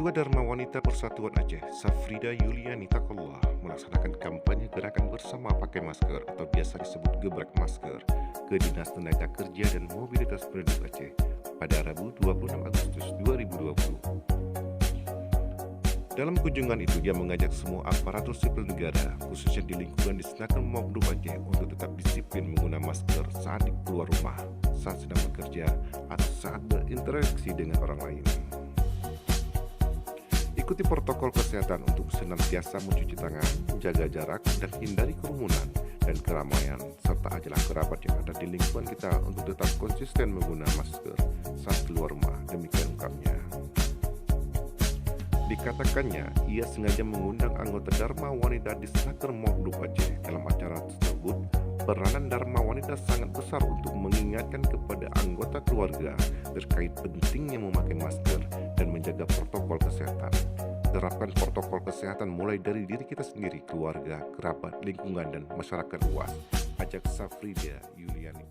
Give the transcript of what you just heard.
Ketua Dharma Wanita Persatuan Aceh, Safrida Yuliani Takallah, melaksanakan kampanye gerakan bersama pakai masker atau biasa disebut gebrak masker ke Dinas Tenaga Kerja dan Mobilitas Penduduk Aceh pada Rabu 26 Agustus 2020. Dalam kunjungan itu, dia mengajak semua aparatur sipil negara, khususnya di lingkungan Disnaker Mopdub Aceh, untuk tetap disiplin menggunakan masker saat keluar rumah, saat sedang bekerja, atau saat berinteraksi dengan orang lain. Ikuti protokol kesehatan untuk senantiasa mencuci tangan, menjaga jarak, dan hindari kerumunan dan keramaian, serta ajalah kerabat yang ada di lingkungan kita untuk tetap konsisten menggunakan masker saat keluar rumah. Demikian ungkapnya. Dikatakannya, ia sengaja mengundang anggota Dharma Wanita Disnaker Mopdub Aceh. Dalam acara tersebut, peranan Dharma Wanita sangat besar untuk mengingatkan kepada anggota keluarga terkait pentingnya memakai masker dan menjaga protokol kesehatan. Terapkan protokol kesehatan mulai dari diri kita sendiri, keluarga, kerabat, lingkungan, dan masyarakat luas. Ajak Safrida Yuliani.